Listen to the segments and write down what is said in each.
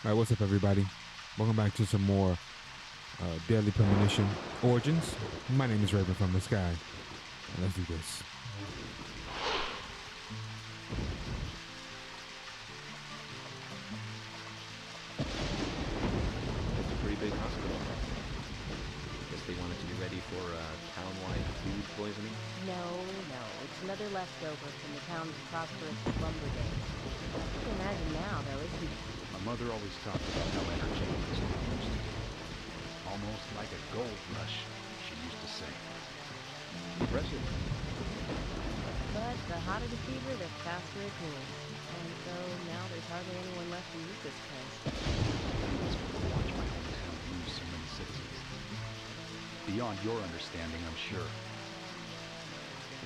Alright, what's up, everybody? Welcome back to some more Deadly Premonition Origins. My name is Raven from the Sky. And let's do this. It's a pretty big hospital. Guess they wanted to be ready for town-wide food poisoning. No. It's another leftover from the town's prosperous lumber days. I can imagine now, though, isn't it? My mother always talked about how energetic this town used to be. Almost like a gold rush, she used to say. Impressive. But the hotter the fever, the faster it cools. And so now there's hardly anyone left to use this place. It's to watch my hometown lose so many citizens. Beyond your understanding, I'm sure.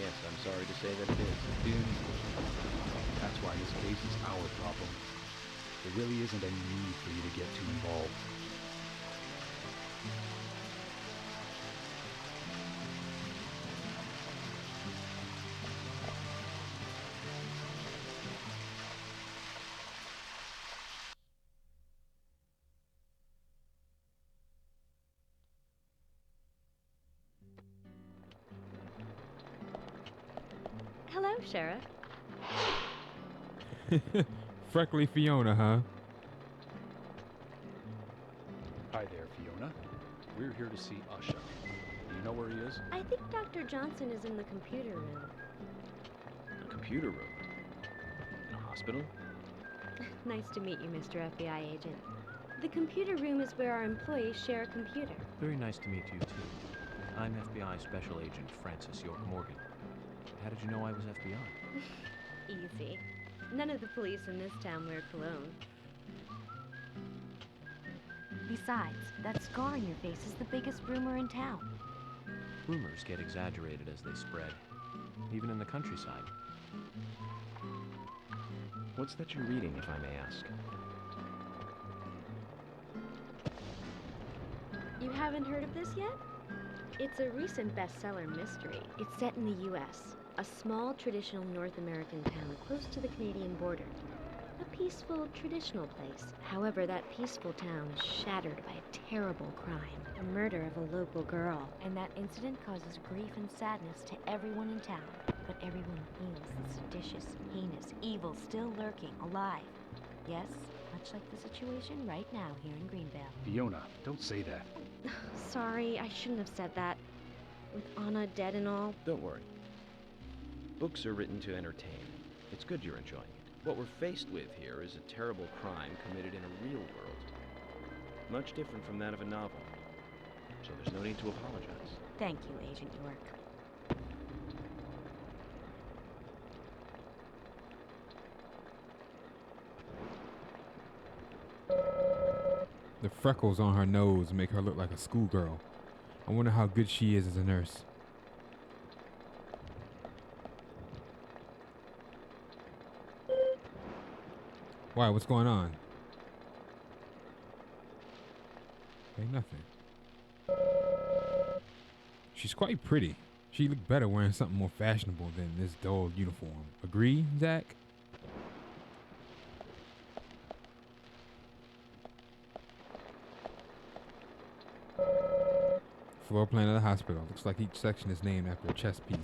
Yes, I'm sorry to say that it is. Dude, that's why this case is our problem. There really isn't any need for you to get too involved. Hello, Sheriff. Freckly Fiona, huh? Hi there, Fiona. We're here to see Usha. Do you know where he is? I think Dr. Johnson is in the computer room. A computer room. In a hospital? Nice to meet you, Mr. FBI agent. The computer room is where our employees share a computer. Very nice to meet you, too. I'm FBI Special Agent Francis York Morgan. How did you know I was FBI? Easy. None of the police in this town wear cologne. Besides, that scar on your face is the biggest rumor in town. Rumors get exaggerated as they spread, even in the countryside. What's that you're reading, if I may ask? You haven't heard of this yet? It's a recent bestseller mystery. It's set in the U.S., a small traditional North American town close to the Canadian border. A peaceful, traditional place. However, that peaceful town is shattered by a terrible crime. The murder of a local girl. And that incident causes grief and sadness to everyone in town. But everyone feels the seditious, heinous, evil still lurking, alive. Yes, much like the situation right now here in Greenvale. Fiona, don't say that. Sorry, I shouldn't have said that. With Anna dead and all. Don't worry. Books are written to entertain. It's good you're enjoying it. What we're faced with here is a terrible crime committed in a real world. Much different from that of a novel. So there's no need to apologize. Thank you, Agent York. The freckles on her nose make her look like a schoolgirl. I wonder how good she is as a nurse. Why? What's going on? Ain't nothing. She's quite pretty. She'd look better wearing something more fashionable than this dull uniform. Agree, Zach? Floor plan of the hospital. Looks like each section is named after a chess piece.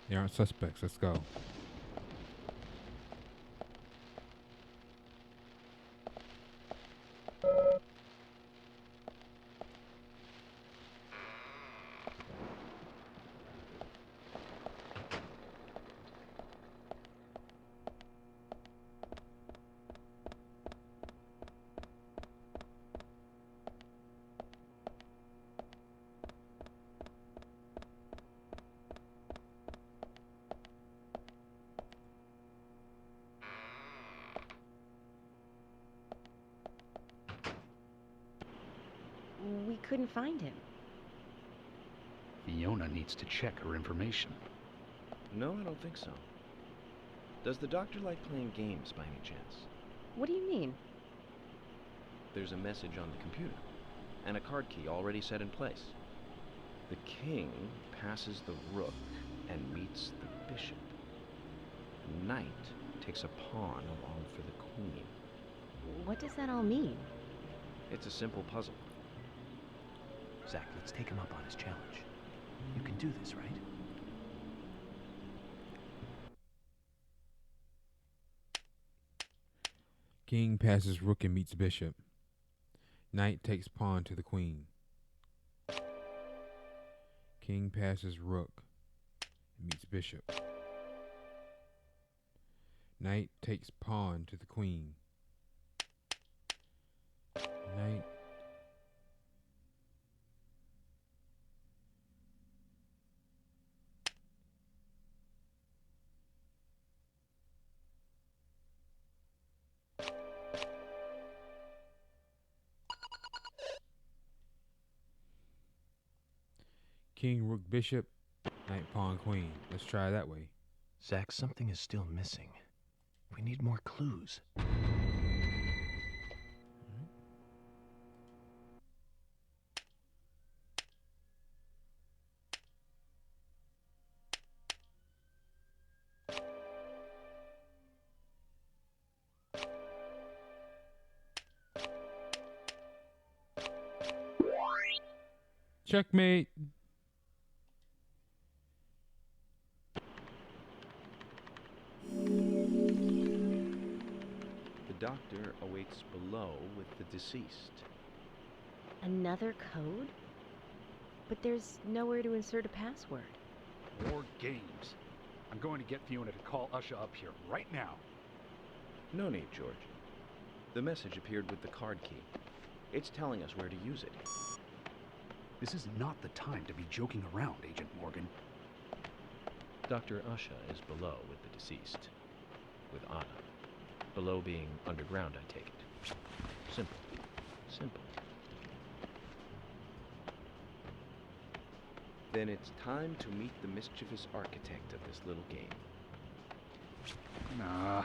They aren't suspects. Let's go. we couldn't find him. Fiona needs to check her information. No, I don't think so. Does the doctor like playing games by any chance? What do you mean? There's a message on the computer, and a card key already set in place. The king passes the rook and meets the bishop. The knight takes a pawn along for the queen. What does that all mean? It's a simple puzzle. Zach, let's take him up on his challenge. You can do this, right? King passes rook and meets bishop. Knight takes pawn to the queen. King passes rook and meets bishop. Knight takes pawn to the queen. Knight. King, rook, bishop, knight, pawn, queen. Let's try that way. Zach, something is still missing. We need more clues. Checkmate. The doctor awaits below with the deceased. Another code? But there's nowhere to insert a password. More games. I'm going to get Fiona to call Usha up here right now. No need, George. The message appeared with the card key. It's telling us where to use it. This is not the time to be joking around, Agent Morgan. Dr. Usha is below with the deceased. With Anna. Below being underground, I take it. Simple. Simple. Then it's time to meet the mischievous architect of this little game. Nah.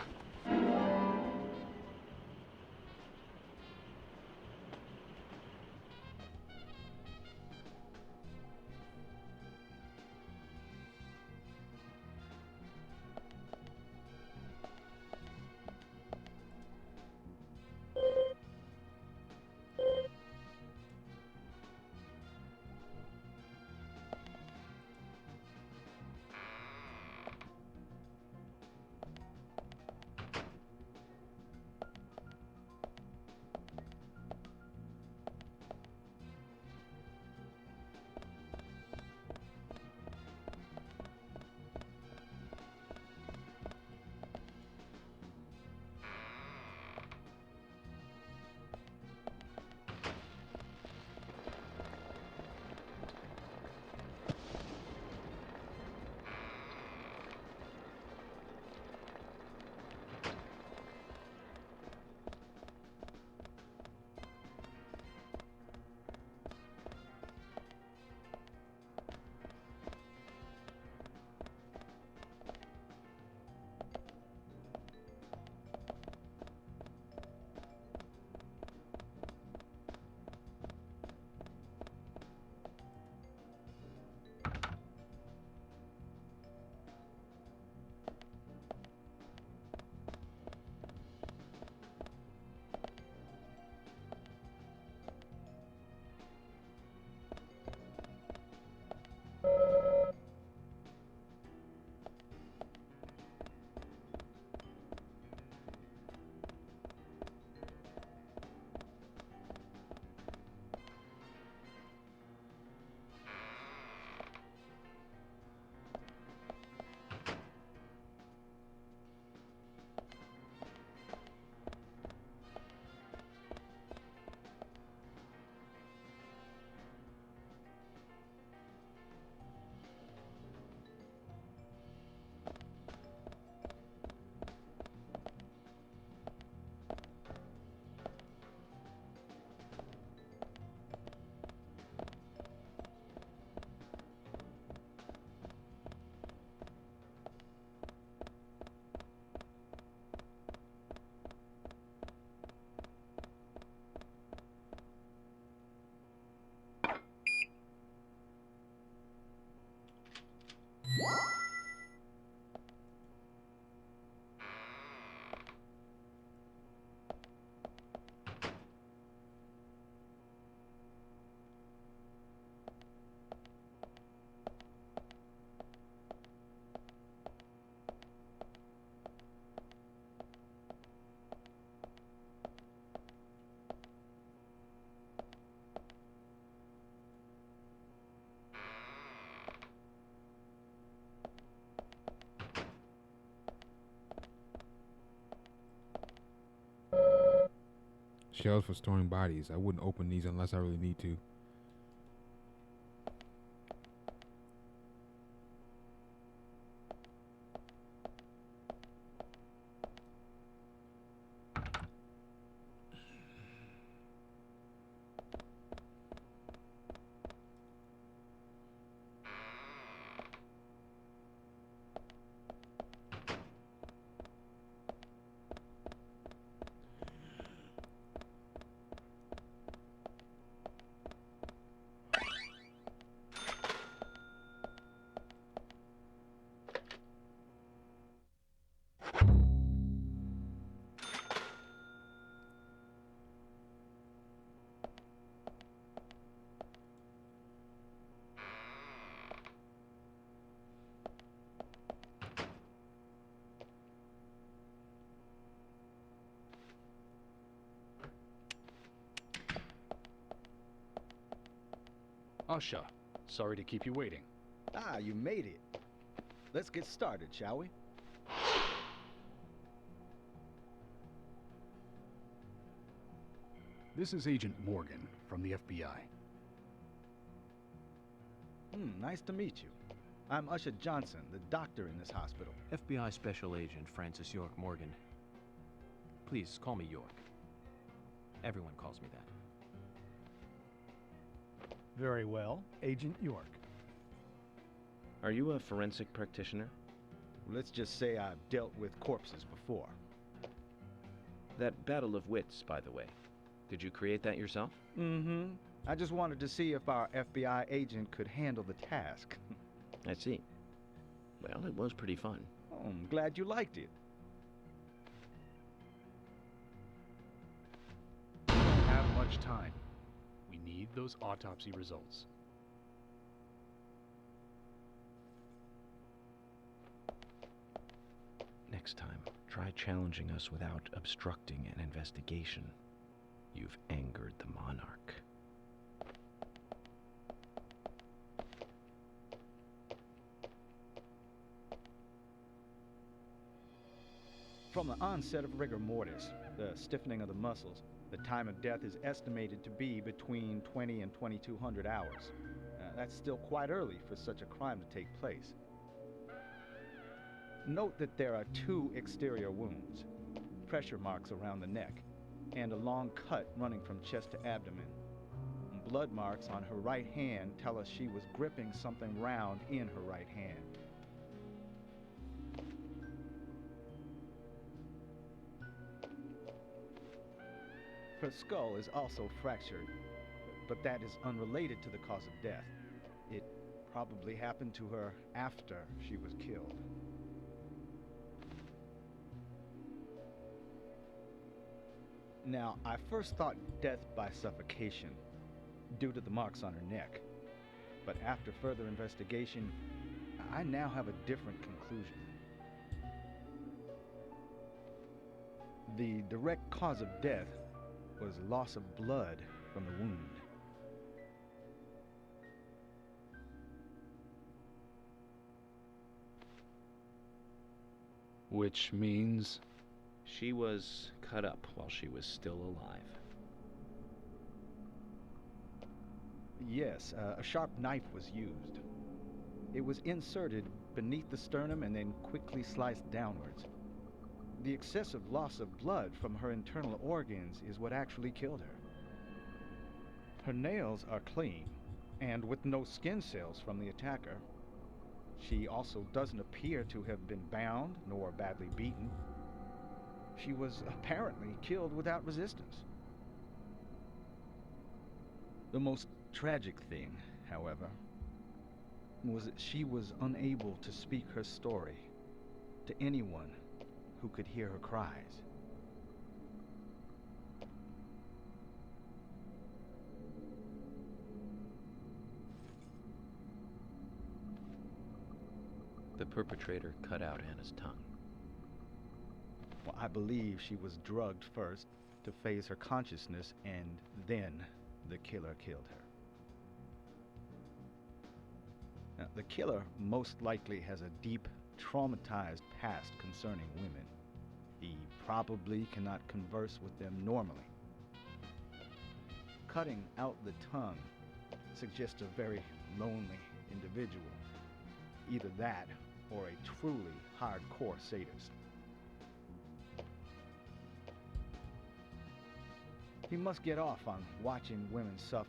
Shelves for storing bodies. I wouldn't open these unless I really need to. Usha, sorry to keep you waiting. Ah, you made it. Let's get started, shall we? This is Agent Morgan from the FBI. Nice to meet you. I'm Usha Johnson, the doctor in this hospital. FBI Special Agent Francis York Morgan. Please call me York. Everyone calls me that. Very well, Agent York. Are you a forensic practitioner? Let's just say I've dealt with corpses before. That battle of wits, by the way. Did you create that yourself? Mm-hmm. I just wanted to see if our FBI agent could handle the task. I see. Well, it was pretty fun. Oh, I'm glad you liked it. We don't have much time. We need those autopsy results. Next time, try challenging us without obstructing an investigation. You've angered the monarch. From the onset of rigor mortis, the stiffening of the muscles, the time of death is estimated to be between 20 and 2200 hours. That's still quite early for such a crime to take place. Note that there are 2 exterior wounds, pressure marks around the neck, and a long cut running from chest to abdomen. Blood marks on her right hand tell us she was gripping something round in her right hand. Her skull is also fractured, but that is unrelated to the cause of death. It probably happened to her after she was killed. Now, I first thought death by suffocation, due to the marks on her neck. But after further investigation, I now have a different conclusion. The direct cause of death was loss of blood from the wound. Which means... She was cut up while she was still alive. Yes, a sharp knife was used. It was inserted beneath the sternum and then quickly sliced downwards. The excessive loss of blood from her internal organs is what actually killed her. Her nails are clean, and with no skin cells from the attacker. She also doesn't appear to have been bound nor badly beaten. She was apparently killed without resistance. The most tragic thing, however, was that she was unable to speak her story to anyone who could hear her cries. The perpetrator cut out Anna's tongue. Well, I believe she was drugged first to phase her consciousness, and then the killer killed her. Now, the killer most likely has a deep, traumatized past concerning women. He probably cannot converse with them normally. Cutting out the tongue suggests a very lonely individual. Either that or a truly hardcore sadist. He must get off on watching women suffer,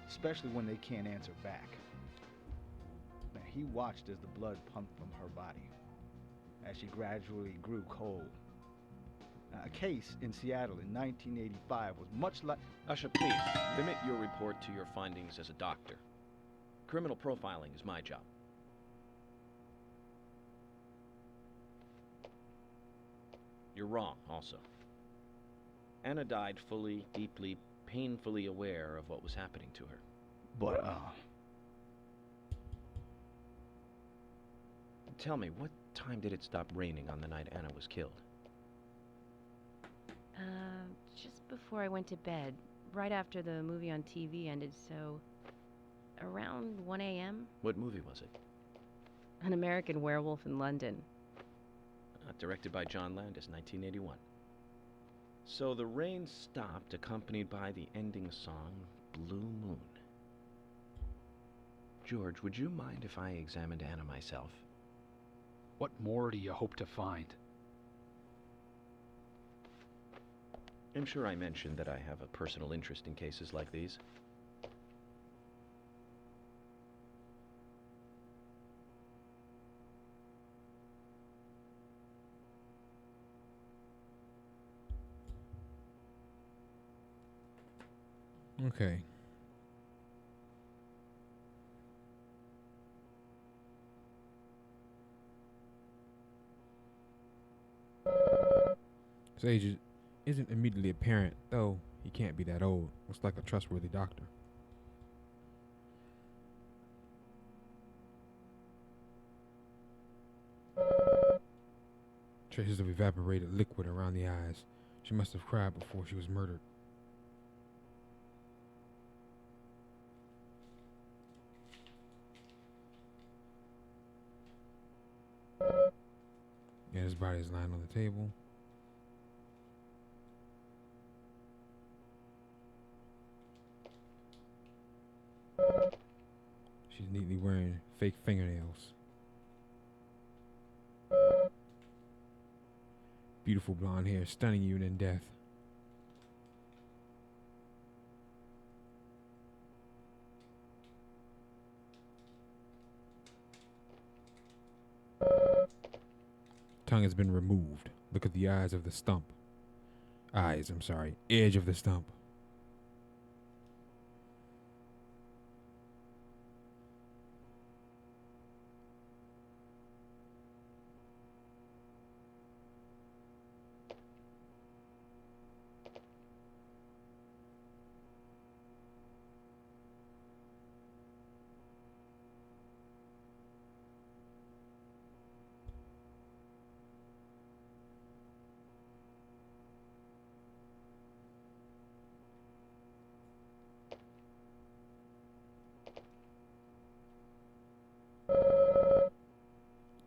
especially when they can't answer back. Now, he watched as the blood pumped from her body, as she gradually grew cold. A case in Seattle in 1985 was much like... Usha, please, limit your report to your findings as a doctor. Criminal profiling is my job. You're wrong, also. Anna died fully, deeply, painfully aware of what was happening to her. But, Tell me, what time did it stop raining on the night Anna was killed? Just before I went to bed, right after the movie on TV ended, so around 1 a.m. What movie was it? An American Werewolf in London. Directed by John Landis, 1981. So the rain stopped, accompanied by the ending song, Blue Moon. George, would you mind if I examined Anna myself? What more do you hope to find? I'm sure I mentioned that I have a personal interest in cases like these. Okay. His age isn't immediately apparent, though he can't be that old. Looks like a trustworthy doctor. Traces of evaporated liquid around the eyes. She must have cried before she was murdered. Yeah, his body is lying on the table. She's neatly wearing fake fingernails. Beautiful blonde hair, stunning even in death. Tongue has been removed. Look at the eyes of the stump. Edge of the stump.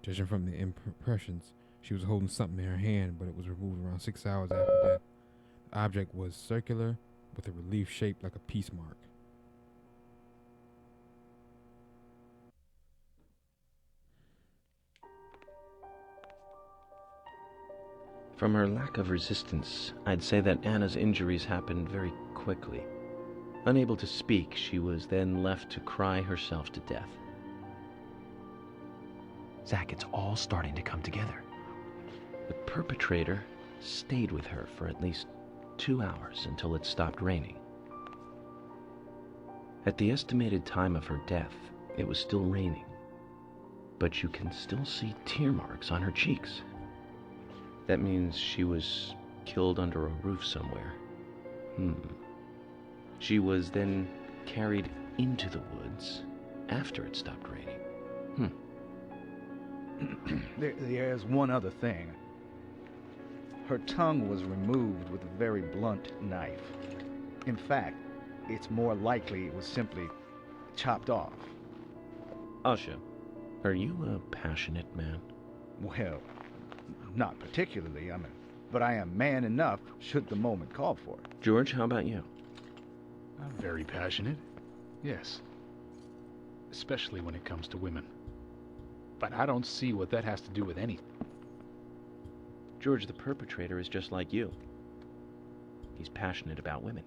Judging from the impressions, she was holding something in her hand, but it was removed around 6 hours after that. The object was circular, with a relief shaped like a peace mark. From her lack of resistance, I'd say that Anna's injuries happened very quickly. Unable to speak, she was then left to cry herself to death. Zach, it's all starting to come together. The perpetrator stayed with her for at least 2 hours until it stopped raining. At the estimated time of her death, it was still raining, but you can still see tear marks on her cheeks. That means she was killed under a roof somewhere. She was then carried into the woods after it stopped raining. There's one other thing. Her tongue was removed with a very blunt knife. In fact, it's more likely it was simply chopped off. Usha, are you a passionate man? Well, not particularly, but I am man enough should the moment call for it. George, how about you? I'm very passionate. Yes. Especially when it comes to women. But I don't see what that has to do with anything. George, the perpetrator is just like you. He's passionate about women.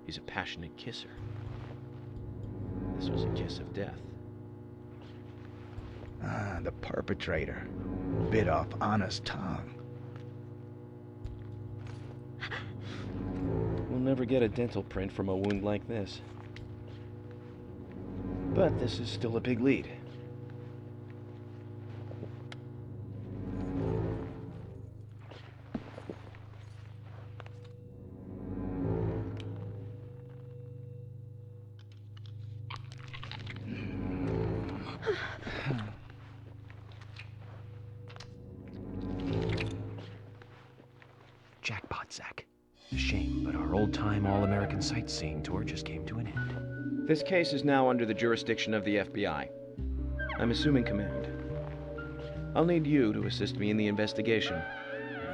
He's a passionate kisser. This was a kiss of death. Ah, the perpetrator. Bit off Anna's tongue. We'll never get a dental print from a wound like this. But this is still a big lead. Jackpot, Zach. A shame, but our old-time all-American sightseeing tour just came to an end. This case is now under the jurisdiction of the FBI. I'm assuming command. I'll need you to assist me in the investigation.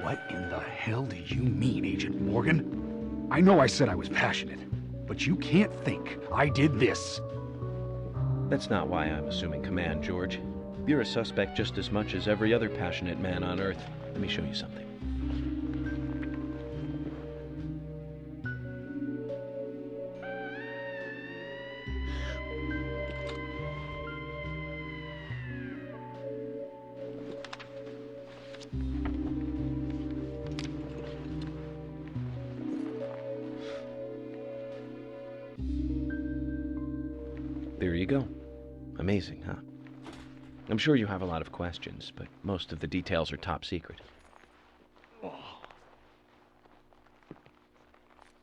What in the hell do you mean, Agent Morgan? I know I said I was passionate, but you can't think I did this. That's not why I'm assuming command, George. You're a suspect just as much as every other passionate man on Earth. Let me show you something. There you go. Amazing, huh? I'm sure you have a lot of questions, but most of the details are top secret.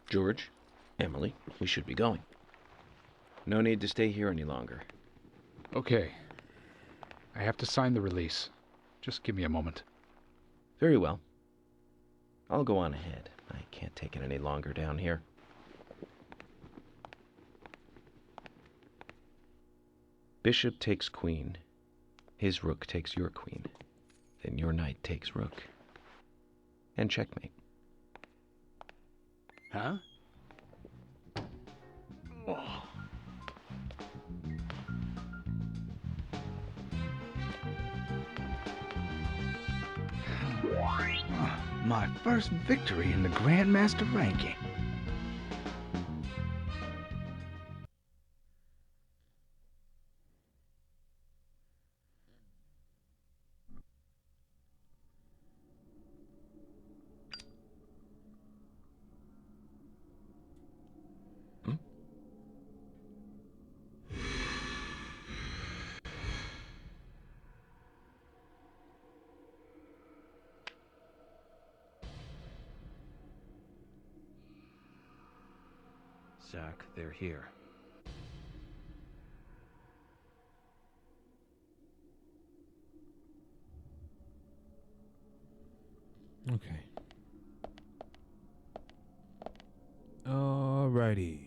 George, Emily, we should be going. No need to stay here any longer. Okay. I have to sign the release. Just give me a moment. Very well. I'll go on ahead. I can't take it any longer down here. Bishop takes queen. His rook takes your queen. Then your knight takes rook. And checkmate. Huh? My first victory in the Grandmaster ranking. Zach, they're here. Okay. Alrighty.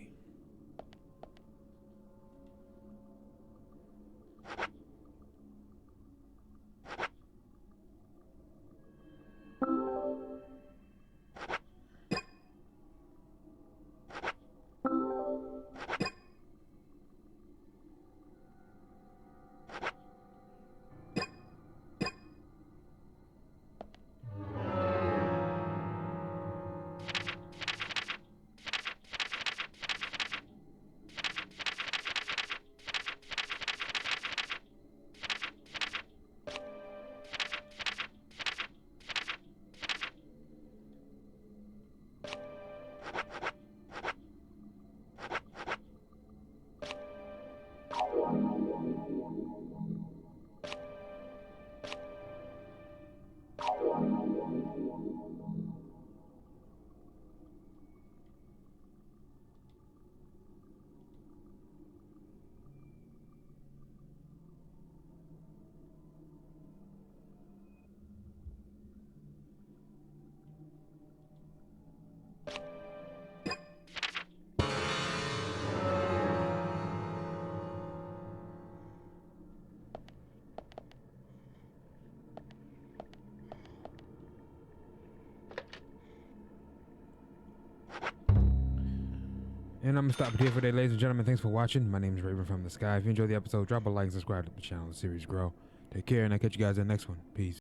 And I'm going to stop it here for today, ladies and gentlemen. Thanks for watching. My name is Raven from the Sky. If you enjoyed the episode, drop a like and subscribe to the channel. The series grow. Take care, and I'll catch you guys in the next one. Peace.